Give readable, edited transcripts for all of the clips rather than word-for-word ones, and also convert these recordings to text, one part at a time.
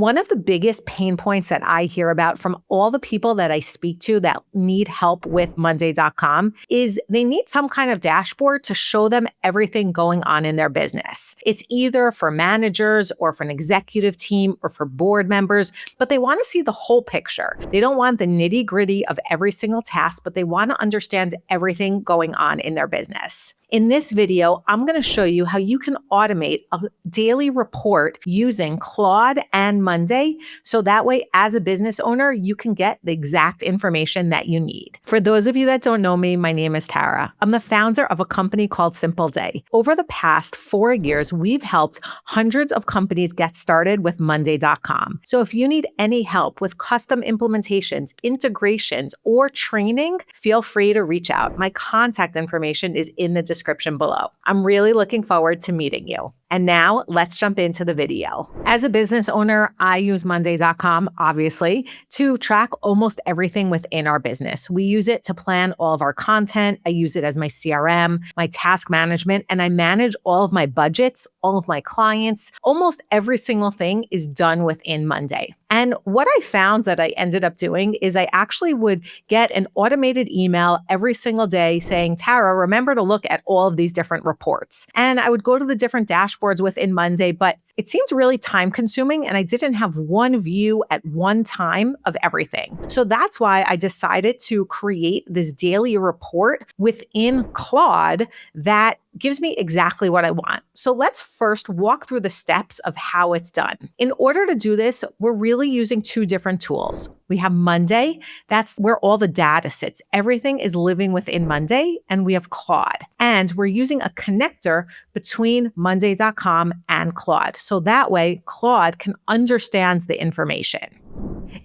One of the biggest pain points that I hear about from all the people that I speak to that need help with Monday.com is they need some kind of dashboard to show them everything going on in their business. It's either for managers or for an executive team or for board members, but they want to see the whole picture. They don't want the nitty-gritty of every single task, but they want to understand everything going on in their business. In this video, I'm going to show you how you can automate a daily report using Claude and Monday. So that way, as a business owner, you can get the exact information that you need. For those of you that don't know me, my name is Tara. I'm the founder of a company called Simple Day. Over the past 4 years, we've helped hundreds of companies get started with Monday.com. So if you need any help with custom implementations, integrations, or training, feel free to reach out. My contact information is in the description below. I'm really looking forward to meeting you. And now let's jump into the video. As a business owner, I use Monday.com, obviously, to track almost everything within our business. We use it to plan all of our content. I use it as my CRM, my task management, and I manage all of my budgets, all of my clients. Almost every single thing is done within Monday. And what I found that I ended up doing is I actually would get an automated email every single day saying, Tara, remember to look at all of these different reports. And I would go to the different dashboards within Monday, but it seemed really time consuming and I didn't have one view at one time of everything. So that's why I decided to create this daily report within Claude that gives me exactly what I want. So let's first walk through the steps of how it's done. In order to do this, we're really using two different tools. We have Monday, that's where all the data sits. Everything is living within Monday, and we have Claude. And we're using a connector between Monday.com and Claude. So that way, Claude can understand the information.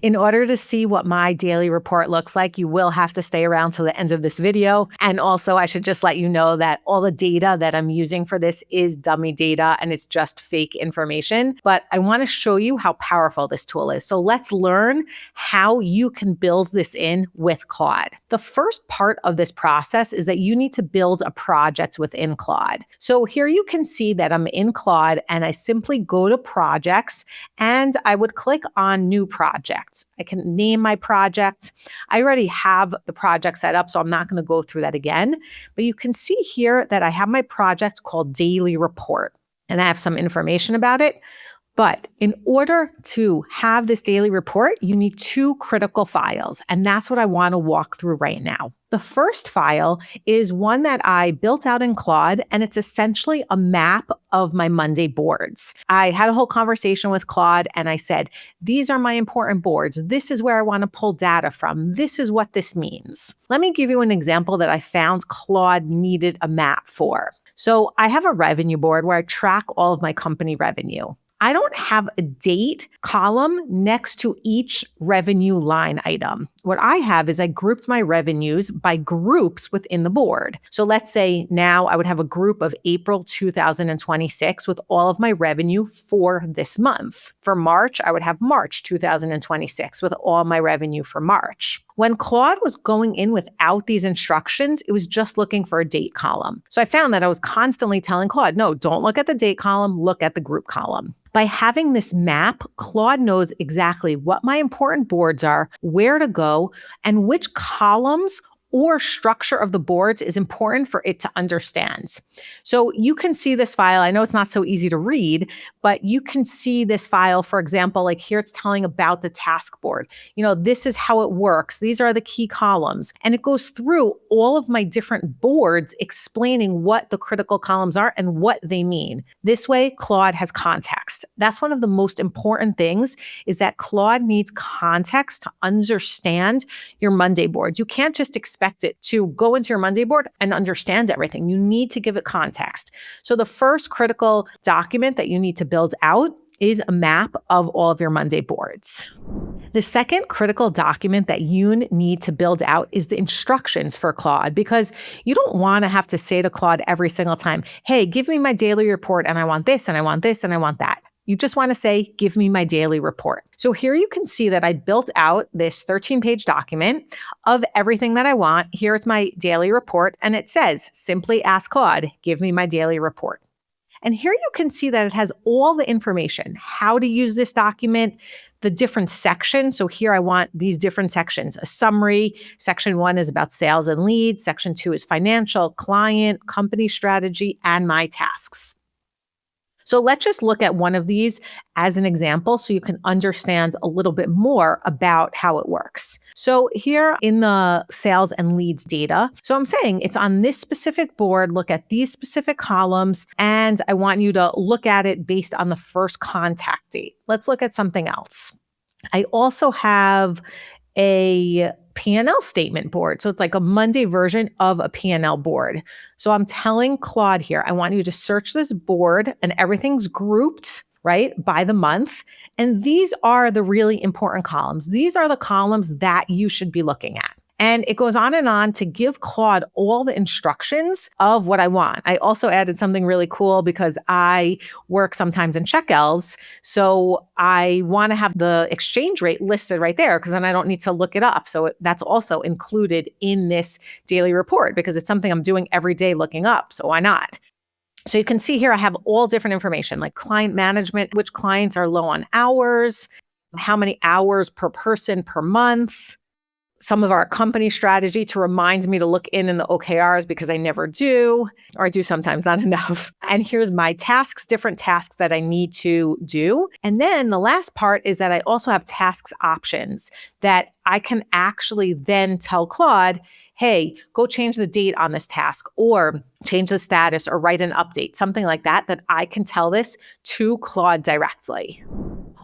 In order to see what my daily report looks like, you will have to stay around till the end of this video. And also, I should just let you know that all the data that I'm using for this is dummy data and it's just fake information. But I want to show you how powerful this tool is. So let's learn how you can build this in with Claude. The first part of this process is that you need to build a project within Claude. So here you can see that I'm in Claude and I simply go to projects and I would click on new project. I can name my project. I already have the project set up, so I'm not going to go through that again. But you can see here that I have my project called Daily Report, and I have some information about it. But in order to have this daily report, you need two critical files, and that's what I want to walk through right now. The first file is one that I built out in Claude, and it's essentially a map of my Monday boards. I had a whole conversation with Claude, and I said, these are my important boards. This is where I want to pull data from. This is what this means. Let me give you an example that I found Claude needed a map for. So I have a revenue board where I track all of my company revenue. I don't have a date column next to each revenue line item. What I have is I grouped my revenues by groups within the board. So let's say now I would have a group of April 2026 with all of my revenue for this month. For March, I would have March 2026 with all my revenue for March. When Claude was going in without these instructions, it was just looking for a date column. So I found that I was constantly telling Claude, no, don't look at the date column, look at the group column. By having this map, Claude knows exactly what my important boards are, where to go, and which columns or structure of the boards is important for it to understand. So you can see this file. I know it's not so easy to read, but you can see this file, for example, like here it's telling about the task board. This is how it works. These are the key columns. And it goes through all of my different boards explaining what the critical columns are and what they mean. This way, Claude has context. That's one of the most important things is that Claude needs context to understand your Monday board. You can't just expect it to go into your Monday board and understand everything. You need to give it context. So the first critical document that you need to build out is a map of all of your Monday boards. The second critical document that you need to build out is the instructions for Claude, because you don't want to have to say to Claude every single time, hey, give me my daily report and I want this and I want this and I want that. You just want to say, give me my daily report. So here you can see that I built out this 13-page document of everything that I want. Here it's my daily report, and it says, simply ask Claude, give me my daily report. And here you can see that it has all the information, how to use this document, the different sections. So here I want these different sections, a summary. Section 1 is about sales and leads. Section 2 is financial, client, company strategy, and my tasks. So let's just look at one of these as an example so you can understand a little bit more about how it works. So here in the sales and leads data, so I'm saying it's on this specific board, look at these specific columns, and I want you to look at it based on the first contact date. Let's look at something else. I also have a P&L statement board. So it's like a Monday version of a P&L board. So I'm telling Claude here, I want you to search this board and everything's grouped, right, by the month. And these are the really important columns. These are the columns that you should be looking at. And it goes on to give Claude all the instructions of what I want. I also added something really cool because I work sometimes in check-els. So I want to have the exchange rate listed right there because then I don't need to look it up. So that's also included in this daily report because it's something I'm doing every day looking up. So why not? So you can see here I have all different information like client management, which clients are low on hours, how many hours per person per month, some of our company strategy to remind me to look in the OKRs because I never do, or I do sometimes, not enough. And here's my tasks, different tasks that I need to do. And then the last part is that I also have tasks options that I can actually then tell Claude, hey, go change the date on this task or change the status or write an update, something like that, that I can tell this to Claude directly.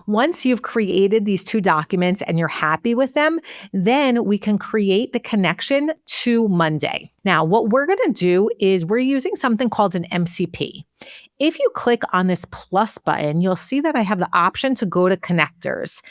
Once you've created these two documents and you're happy with them, then we can create the connection to Monday. Now, what we're going to do is we're using something called an MCP. If you click on this plus button, you'll see that I have the option to go to connectors.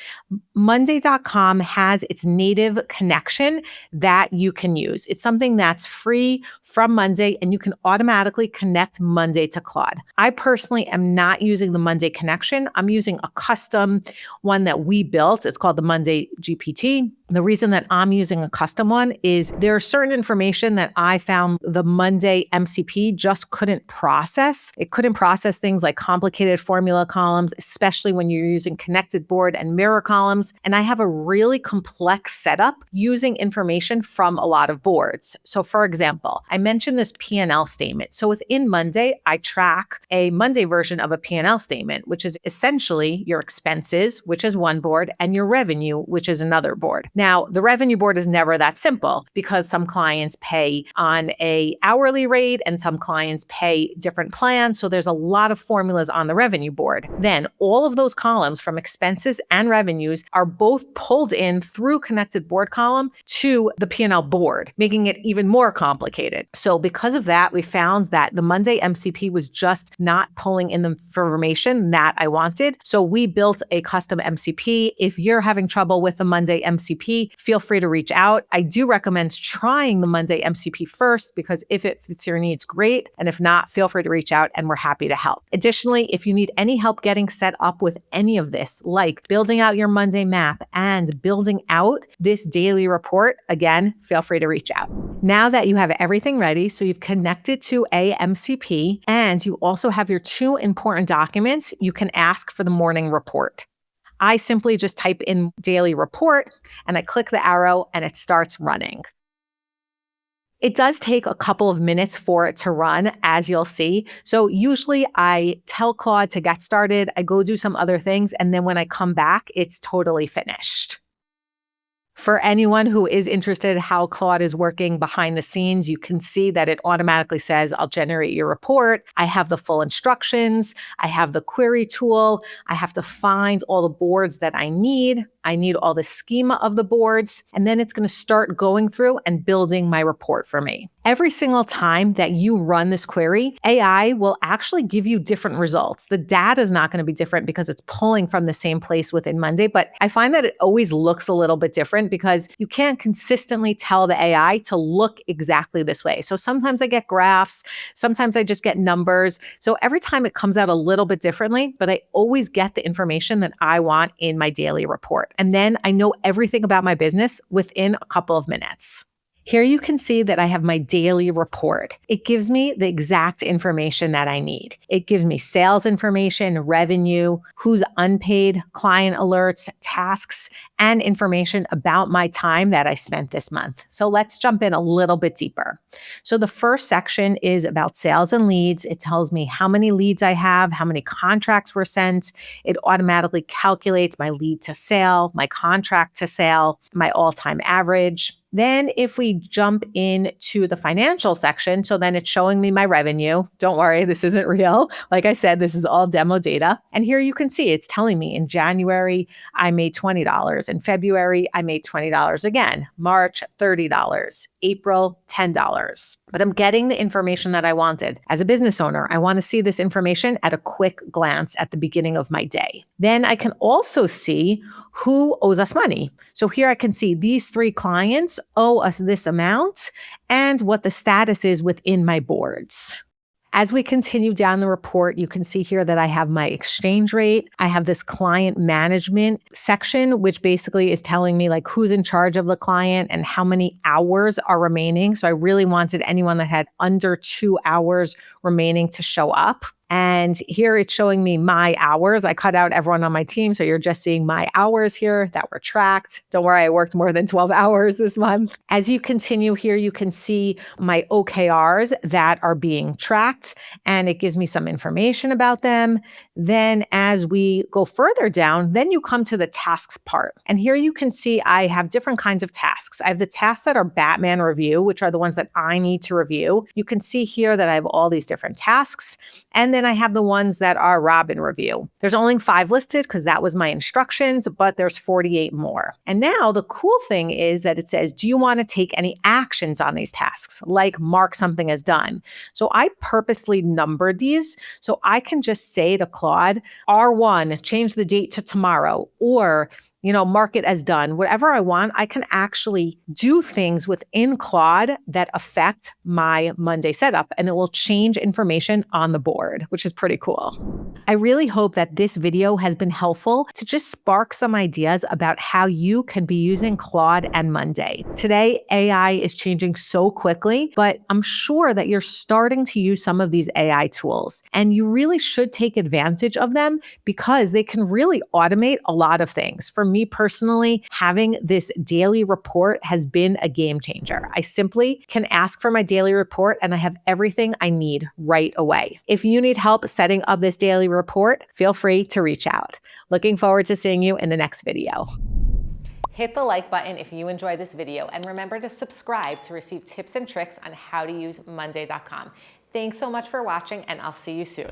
Monday.com has its native connection that you can use. It's something that's free from Monday and you can automatically connect Monday to Claude. I personally am not using the Monday connection. I'm using a custom one that we built. It's called the Monday GPT. The reason that I'm using a custom one is there's certain information that I found the Monday MCP just couldn't process. It couldn't process things like complicated formula columns, especially when you're using connected board and mirror columns. And I have a really complex setup using information from a lot of boards. So for example, I mentioned this P&L statement. So within Monday, I track a Monday version of a P&L statement, which is essentially your expenses, which is one board, and your revenue, which is another board. Now, the revenue board is never that simple because some clients pay on an hourly rate and some clients pay different plans. So there's a lot of formulas on the revenue board. Then all of those columns from expenses and revenues are both pulled in through connected board column to the P&L board, making it even more complicated. So because of that, we found that the Monday MCP was just not pulling in the information that I wanted. So we built a custom MCP. If you're having trouble with the Monday MCP, feel free to reach out. I do recommend trying the Monday MCP first because if it fits your needs, great. And if not, feel free to reach out and we're happy to help. Additionally, if you need any help getting set up with any of this, like building out your Monday map and building out this daily report, again, feel free to reach out. Now that you have everything ready, so you've connected to a MCP and you also have your two important documents, you can ask for the morning report. I simply just type in daily report and I click the arrow and it starts running. It does take a couple of minutes for it to run, as you'll see. So usually I tell Claude to get started, I go do some other things, and then when I come back, it's totally finished. For anyone who is interested in how Claude is working behind the scenes, you can see that it automatically says, I'll generate your report. I have the full instructions. I have the query tool. I have to find all the boards that I need. I need all the schema of the boards, and then it's going to start going through and building my report for me. Every single time that you run this query, AI will actually give you different results. The data is not going to be different because it's pulling from the same place within Monday, but I find that it always looks a little bit different because you can't consistently tell the AI to look exactly this way. So sometimes I get graphs, sometimes I just get numbers. So every time it comes out a little bit differently, but I always get the information that I want in my daily report. And then I know everything about my business within a couple of minutes. Here you can see that I have my daily report. It gives me the exact information that I need. It gives me sales information, revenue, who's unpaid, client alerts, tasks, and information about my time that I spent this month. So let's jump in a little bit deeper. So the first section is about sales and leads. It tells me how many leads I have, how many contracts were sent. It automatically calculates my lead to sale, my contract to sale, my all-time average. Then if we jump into the financial section, so then it's showing me my revenue. Don't worry, this isn't real. Like I said, this is all demo data. And here you can see it's telling me in January, I made $20. In February, I made $20 again. March, $30. April, $10. But I'm getting the information that I wanted. As a business owner, I want to see this information at a quick glance at the beginning of my day. Then I can also see who owes us money. So here I can see these 3 clients owe us this amount and what the status is within my boards. As we continue down the report, you can see here that I have my exchange rate. I have this client management section, which basically is telling me like who's in charge of the client and how many hours are remaining. So I really wanted anyone that had under 2 hours remaining to show up. And here it's showing me my hours. I cut out everyone on my team. So you're just seeing my hours here that were tracked. Don't worry, I worked more than 12 hours this month. As you continue here, you can see my OKRs that are being tracked, and it gives me some information about them. Then as we go further down, then you come to the tasks part. And here you can see I have different kinds of tasks. I have the tasks that are Batman review, which are the ones that I need to review. You can see here that I have all these different tasks. And then I have the ones that are Robin review. There's only 5 listed because that was my instructions, but there's 48 more. And now the cool thing is that it says, do you want to take any actions on these tasks? Like mark something as done. So I purposely numbered these so I can just say to Claude, R1, change the date to tomorrow, or mark it as done. Whatever I want, I can actually do things within Claude that affect my Monday setup, and it will change information on the board, which is pretty cool. I really hope that this video has been helpful to just spark some ideas about how you can be using Claude and Monday. Today, AI is changing so quickly, but I'm sure that you're starting to use some of these AI tools, and you really should take advantage of them because they can really automate a lot of things. For me personally, having this daily report has been a game changer. I simply can ask for my daily report and I have everything I need right away. If you need help setting up this daily report, feel free to reach out. Looking forward to seeing you in the next video. Hit the like button if you enjoyed this video, and remember to subscribe to receive tips and tricks on how to use Monday.com. Thanks so much for watching, and I'll see you soon.